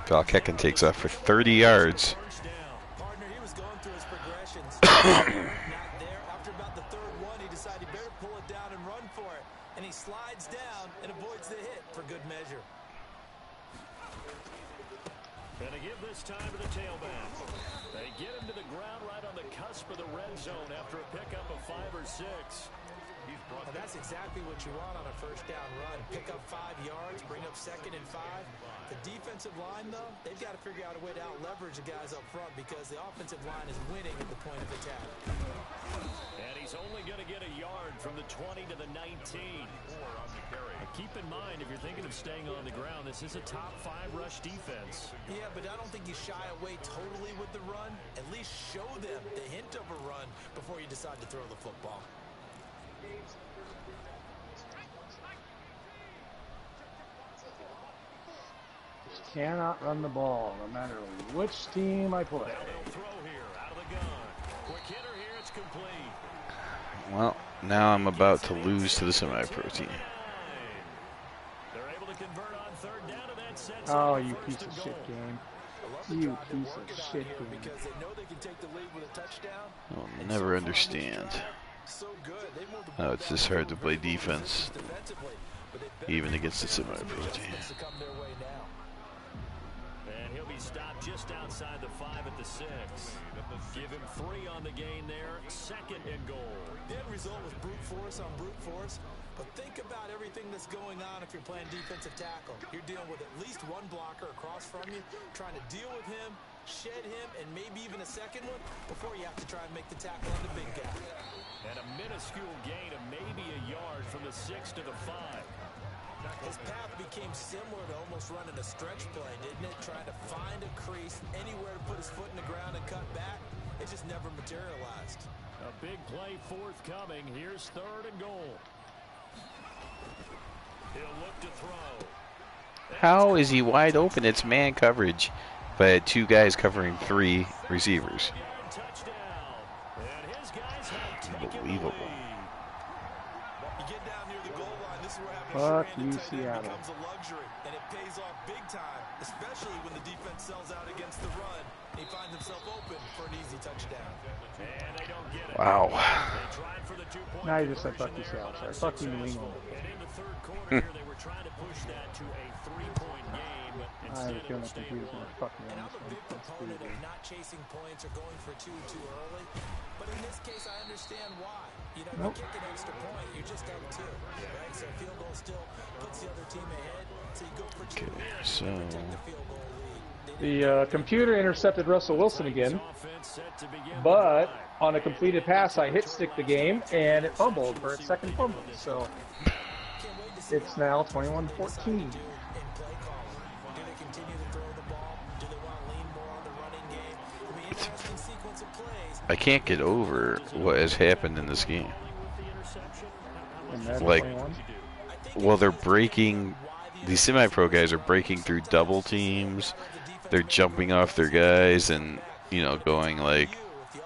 Valkekin takes off for 30 yards. Partner, he was going through his progressions. Not there. After about the 3rd one, he decided he better pull it down and run for it. And he slides down and avoids the hit for good measure. And to give this time to the tailback. They get him to the ground right on the cusp of the red zone after a pickup of 5 or 6. And that's exactly what you want on a 1st down run. Pick up 5 yards, bring up 2nd and 5. The defensive line, though, they've got to figure out a way to out-leverage the guys up front because the offensive line is winning at the point of attack. And he's only going to get a yard from the 20 to the 19. Now keep in mind, if you're thinking of staying on the ground, this is a top 5 rush defense. Yeah, but I don't think you shy away totally with the run. At least show them the hint of a run before you decide to throw the football. Cannot run the ball, no matter which team I play. Well, now I'm about to lose to the semi-pro team. Oh, you piece of shit game. You piece of shit game. I'll never understand how it's this hard to play defense, even against the semi-pro team. And he'll be stopped just outside the 5 at the 6. Give him 3 on the gain there. 2nd and goal. The end result was brute force on brute force. But think about everything that's going on if you're playing defensive tackle. You're dealing with at least one blocker across from you, trying to deal with him, shed him, and maybe even a second one before you have to try and make the tackle on the big guy. And a minuscule gain of maybe a yard from the 6 to the 5. His path became similar to almost running a stretch play, didn't it? Trying to find a crease, anywhere to put his foot in the ground and cut back. It just never materialized. A big play forthcoming. Here's 3rd and goal. He'll look to throw. How is he wide open? It's man coverage, but 2 guys covering 3 receivers. Unbelievable. You get down near the goal line, this is where having Fuck a you, stranded tight end Seattle. becomes a luxury, and it pays off big time, especially when the defense sells out against the run. He finds himself open for an easy touchdown. And they don't get it. Wow. They tried for the 2-point Now you just said conversion fuck you, there, Seattle. but Sorry, fuck you, New unsuccessful. England. And in the 3rd quarter here, they were trying to push that to a 3-point game, but I instead feel it'll like stay computer's at 1. gonna fuck me And on I'm this a big one. That's proponent of stupid. not chasing points or going for two too early. But in this case, I understand why. You know, Nope. you kick an extra point, you're just down 2, right? So field goal still puts the other team ahead. So you go for 2 Okay, here, so you protect the field goal lead. The computer intercepted Russell Wilson again, but on a completed pass, I hit stick the game, and it fumbled for its 2nd fumble. So it's now 21-14. In play calling, do they continue to throw the ball? Do they want to lean more on the running game? It'll be an interesting sequence of plays. I can't get over what has happened in this game. And that's Like, 21. well, they're breaking. These semi-pro guys are breaking through double teams. They're jumping off their guys and, you know, going like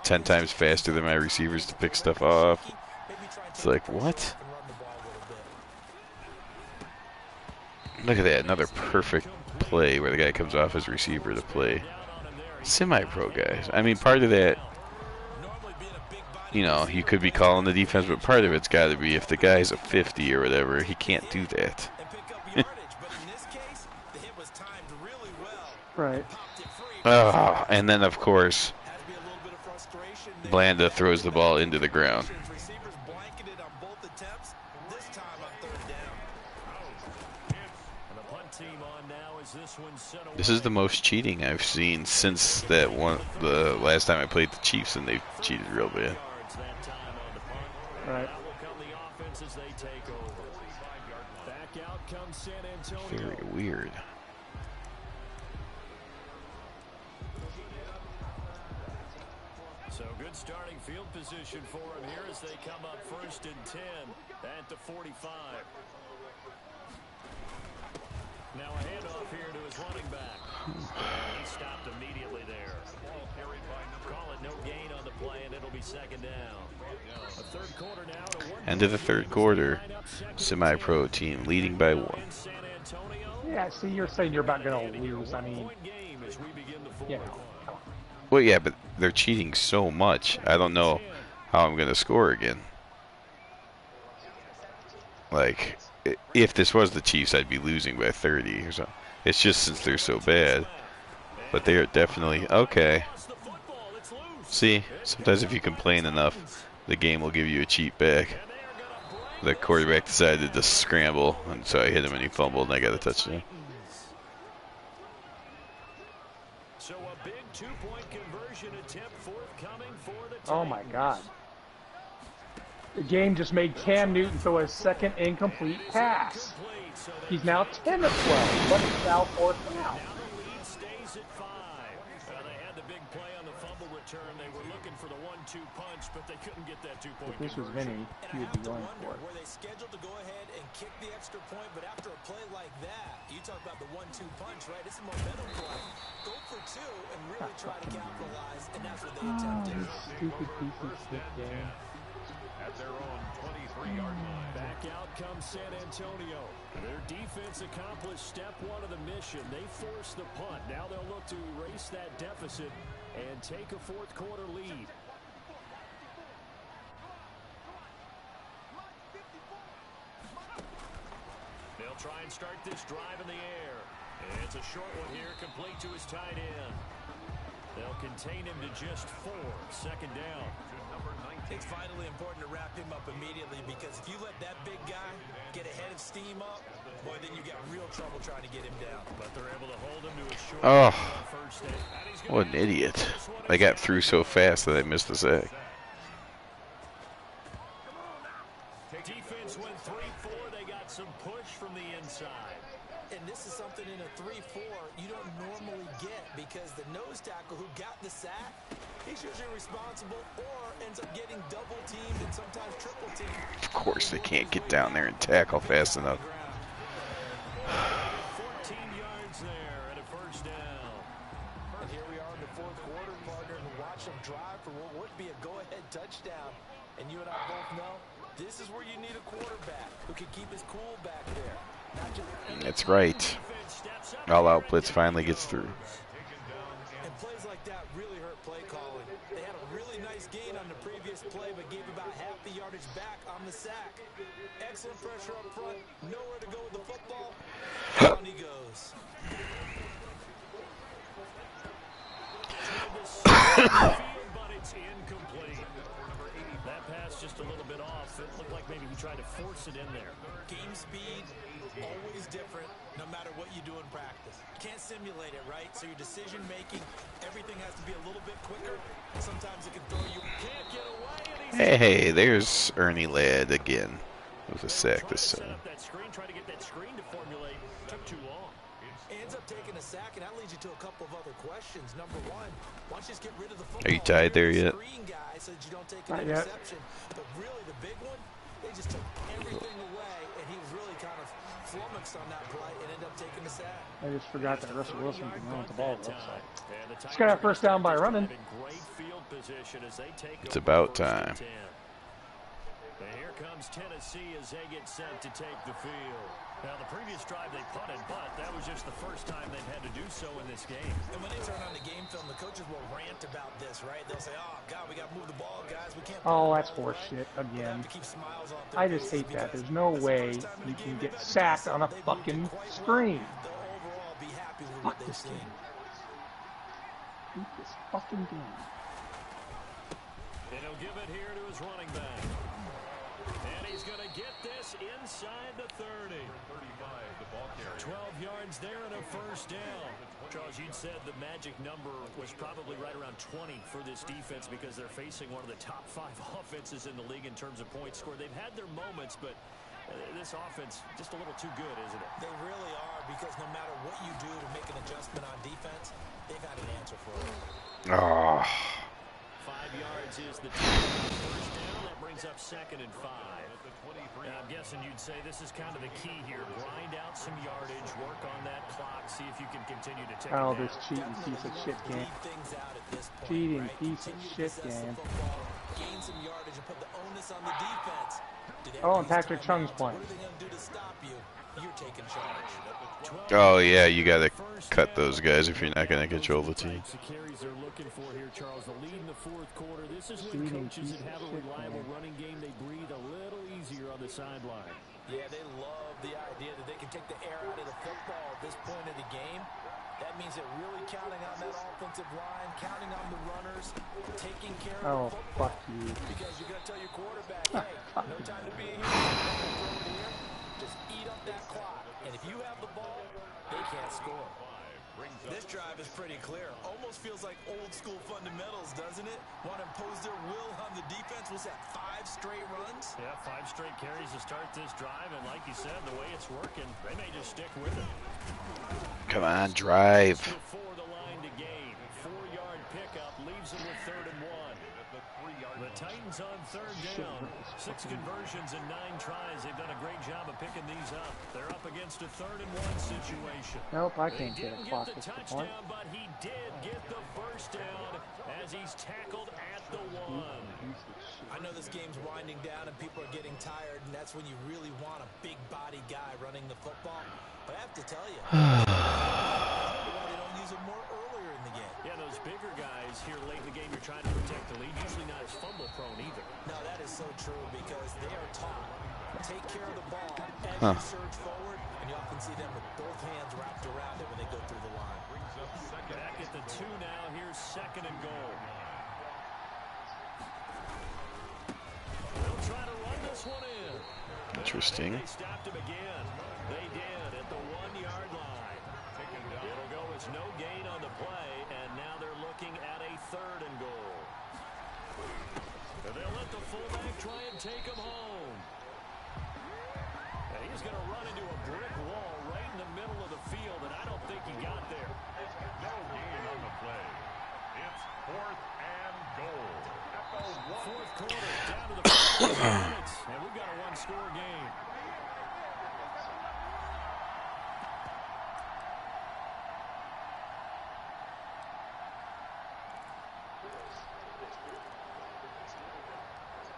10 times faster than my receivers to pick stuff off. It's like, what? Look at that. Another perfect play where the guy comes off his receiver to play. Semi-pro guys. I mean, part of that, you know, you could be calling the defense, but part of it's got to be if the guy's a 50 or whatever, he can't do that. Right. Oh, and then, of course, Blanda throws the ball into the ground. This is the most cheating I've seen since that one, the last time I played the Chiefs, and they cheated real bad. Right. Very weird. So good starting field position for him here as they come up 1st and 10 at the 45. Now a handoff here to his running back. He stopped immediately there. Call it no gain on the play, and it'll be 2nd down. A 3rd quarter now to 1. End of the 3rd quarter. Semi-pro team leading by 1. Yeah, see, you're saying you're about going to lose. I mean, you know. Well, yeah, but they're cheating so much. I don't know how I'm going to score again. Like, if this was the Chiefs, I'd be losing by 30 or something. It's just since they're so bad. But they are definitely okay. See, sometimes if you complain enough, the game will give you a cheat back. The quarterback decided to scramble, and so I hit him and he fumbled, and I got a touchdown. So a big 2-point conversion attempt forthcoming for the Titans. Oh my God. The game just made Cam Newton throw his 2nd incomplete pass. He's now 10 of 12, but it's now 4th down. Now the lead stays at 5. They had the big play on the fumble return. They were looking for the 1-2 punch, but they couldn't get that 2-point If this was Vinny, he would be going for it. Were they scheduled to go ahead and kick the extra point, but after a play like that, you talk about the 1-2 punch, right? It's a momentum play. Go for 2 and really try to capitalize, and that's what they attempted. This stupid piece of shit game. At their own 23-yard line. Back out comes San Antonio. Their defense accomplished step 1 of the mission. They forced the punt. Now they'll look to erase that deficit and take a 4th quarter lead. They'll try and start this drive in the air. And it's a short one here, complete to his tight end. They'll contain him to just 4, 2nd down. It's vitally important to wrap him up immediately, because if you let that big guy get a head of steam up, boy, then you got real trouble trying to get him down. But they're able to hold him to a short Oh, first down. And he's gonna what an idiot. I got through so fast that I missed the sack. Defense went 3-4. They got some push from the inside. And this is something in a 3-4 you don't normally get because the nose tackle who got the sack, he's usually responsible or ends up getting double teamed and sometimes triple teamed. Of course, they can't get down there and tackle fast enough. 14 yards there and a first down. And here we are in the fourth quarter, partner, and watch them drive for what would be a go-ahead touchdown. And you and I both know this is where you need a quarterback who can keep his cool back there. That's right. All-out blitz finally gets through. And plays like that really hurt play calling. They had a really nice gain on the previous play, but gave about half the yardage back on the sack. Excellent pressure up front. Nowhere to go with the football. Down he goes. But it's incomplete. That pass just a little bit off. It looked like maybe he tried to force it in there. Game speed, always different, no matter what you do in practice. Can't simulate it, right? So your decision making, everything has to be a little bit quicker. Sometimes it can throw you. Can't get away. Hey, there's Ernie Ladd again. It was a sack this time. Try to get that screen to formulate. Took too long. Ends up taking a sack, and that leads you to a couple of other questions. Number one, why don't you just get rid of the football? Are you tied there yet? Screen guy so that you don't take an interception. But really, the big one, they just took everything away, and he was really kind of flummoxed on that play and ended up taking the sack. I just forgot that Russell Wilson can run with the ball. Just got a first down by running. It's about time. And here comes Tennessee as they get set to take the field. Now, the previous drive they punted, but that was just the first time they've had to do so in this game. And when they turn on the game film, the coaches will rant about this, right? They'll say, oh, God, we got to move the ball, guys. We can't. Oh, that's horse shit again. I just hate that. There's no way you can get sacked on a fucking screen. Fuck this game. Beat this fucking game. And he'll give it here to his running back. And he's going to get this inside the 30. 12 yards there and a first down. Charles, you'd said the magic number was probably right around 20 for this defense because they're facing one of the top 5 offenses in the league in terms of points scored. They've had their moments, but this offense just a little too good, isn't it? They really are, because no matter what you do to make an adjustment on defense, they've got an answer for it. Oh. 5 yards is the first down. That brings up 2nd and 5. I'm guessing you'd say this is kind of the key here. Grind out some yardage, work on that clock, see if you can continue to take Oh, it this cheating piece of shit game. Cheating piece of shit game. Gain some yardage and put the onus on the defense. Oh, and Patrick Chung's playing. What are they going to do to stop you? You're taking charge. Oh, yeah, you got to cut those guys if you're not going to control the team. The carries they're looking for here, Charles. The lead in the fourth quarter. This is when coaches that have a reliable running game, they breathe a little easier on the sideline. Yeah, they love the idea that they can take the air out of the football at this point of the game. That means they're really counting on that offensive line, counting on the runners, taking care of the football. Fuck you. Because you're going to tell your quarterback, hey, no time to be here. Just eat up that clock. And if you have the ball, they can't score. This drive is pretty clear. Almost feels like old school fundamentals, doesn't it? Want to impose their will on the defense. Was that 5 straight runs? Yeah, 5 straight carries to start this drive. And like you said, the way it's working, they may just stick with it. Come on, drive. Before the line to gain. 4-yard pickup leaves them with 3rd and 1. The Titans on 3rd down. 6 conversions and 9 tries. They've done a great job of picking these up. They're up against a 3rd and 1 situation. Nope, I can't get a clock at the point. But he did get the first down as he's tackled at the 1. I know this game's winding down and people are getting tired, and that's when you really want a big body guy running the football. But I have to tell you, they don't use it more earlier in the game. Yeah, those bigger guys here late in the game, you're trying to protect the lead. Usually not as fumble prone either. No, that is so true because they are taught. Take care of the ball as you surge forward, and you often see them with both hands wrapped around it when they go through the line. Back at the 2 now. Here's 2nd and goal. They'll try to run this one in. Interesting. They stopped him again. They did. take him home. And he's going to run into a brick wall right in the middle of the field, and I don't think he got there. No gain on the play. It's 4th and goal. At the fourth quarter, down to the 5 minutes, and we've got a one-score game.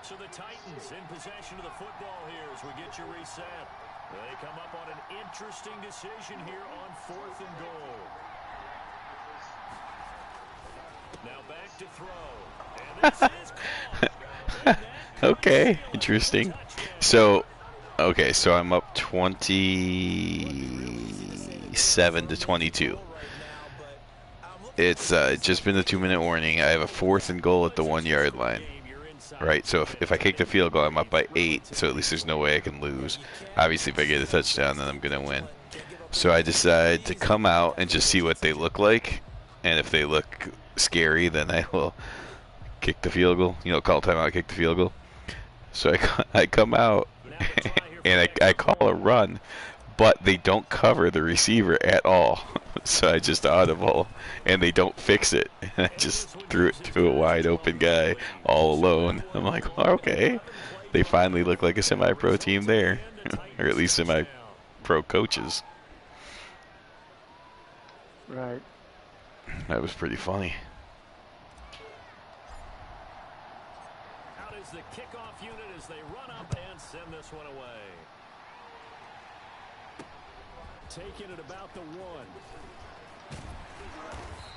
So the Titans in possession of the football here as we get you reset. They come up on an interesting decision here on 4th and goal. Now back to throw. And this is caught. Okay, interesting. So, okay, so I'm up 27 to 22. It's just been a 2-minute warning. I have a 4th and goal at the 1-yard line. Right, so if I kick the field goal, I'm up by 8, so at least there's no way I can lose. Obviously, if I get a touchdown, then I'm going to win. So I decide to come out and just see what they look like, and if they look scary, then I will kick the field goal. You know, call timeout, kick the field goal. So I come out, and I call a run, but they don't cover the receiver at all. So I just audible, and they don't fix it. And I just threw it to a wide open guy all alone. I'm like, well, okay. They finally look like a semi-pro team there, or at least semi-pro coaches. Right. That was pretty funny. Out is the kickoff unit as they run up and send this one away. Taking it about the 1.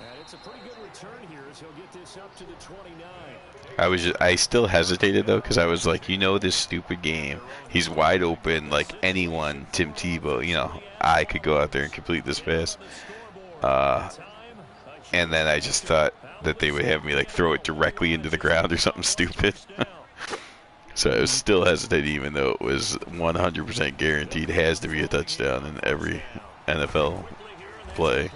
And it's a pretty good return here as he'll get this up to the 29. I still hesitated though, because I was like, you know, this stupid game. He's wide open, like anyone, Tim Tebow. You know, I could go out there and complete this pass. And then I just thought that they would have me like throw it directly into the ground or something stupid. So I was still hesitating, even though it was 100% guaranteed has to be a touchdown in every NFL play.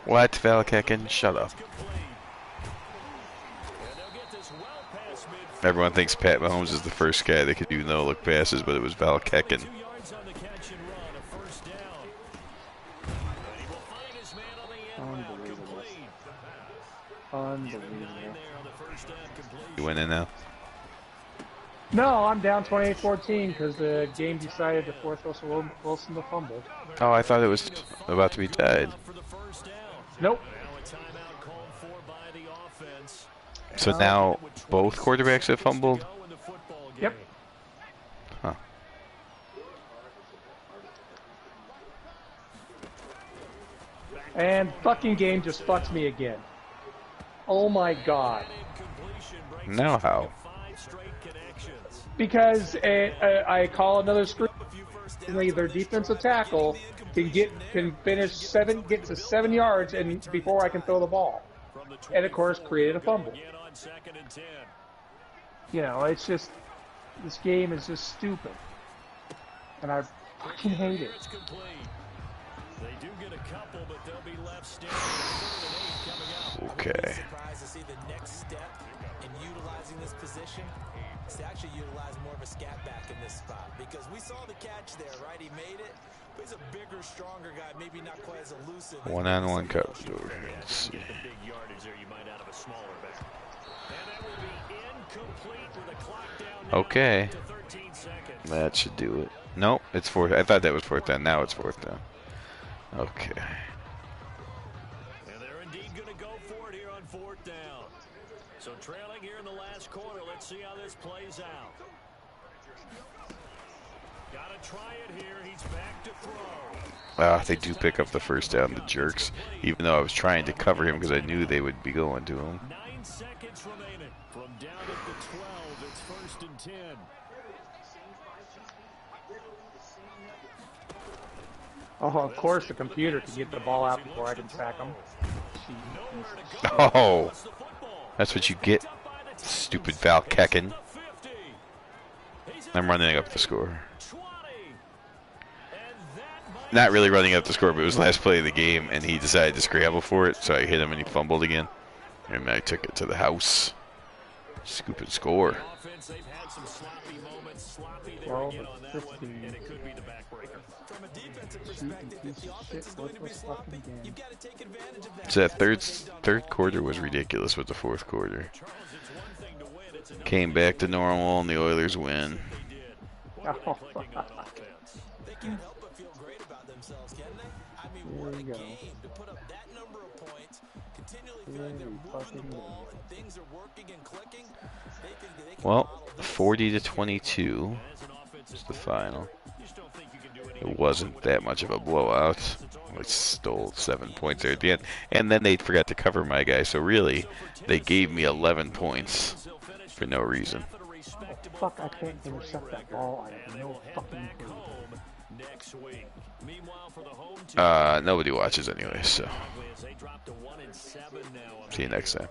What, Valkekin? Shut up. Everyone thinks Pat Mahomes is the first guy that could do no-look passes, but it was Valkekin. Unbelievable. Unbelievable. You winning now? No, I'm down 28-14 because the game decided to force Russell Wilson to fumble. Oh, I thought it was about to be tied. Nope. So now both quarterbacks have fumbled? Yep. Huh. And fucking game just fucks me again. Oh my god. Now how? Because I call another screen. Their defensive tackle can finish get to 7 yards and before I can throw the ball, and of course created a fumble. You know, it's just this game is just stupid, and I fucking hate it. They do get a couple, but they'll be left standing. Okay. Surprised to see the next step in utilizing this position. It's to actually utilize more of a scat back in this spot, because we saw the catch there, right? He made it, but he's a bigger, stronger guy, maybe not quite as elusive. One-on-one coverage over here. Let's see. Okay. That should do it. Nope, it's 4th. I thought that was 4th down. Now it's 4th down. Okay. And they're indeed going to go for it here on 4th down. So trailing here in the last quarter. Let's see how this plays out. Got to try it here. He's back to throw. They do pick up the first down, the jerks. Even though I was trying to cover him because I knew they would be going to him. 9 seconds remaining. From down at the 12, it's 1st and 10. Oh, of course the computer can get the ball out before I can track him. Oh, that's what you get, stupid Val Kecken. I'm running up the score. Not really running up the score, but it was last play of the game, and he decided to scramble for it, so I hit him and he fumbled again. And I took it to the house. Stupid score. 12-15. So that third quarter was ridiculous with the fourth quarter. Came back to normal, and the Oilers win. Oh. Here we go. Well, 40-22 is the final. It wasn't that much of a blowout. I stole 7 points there at the end. And then they forgot to cover my guy, so really, they gave me 11 points for no reason. Oh, fuck, I can't intercept that ball. I have no fucking clue. Nobody watches anyway, so see you next time.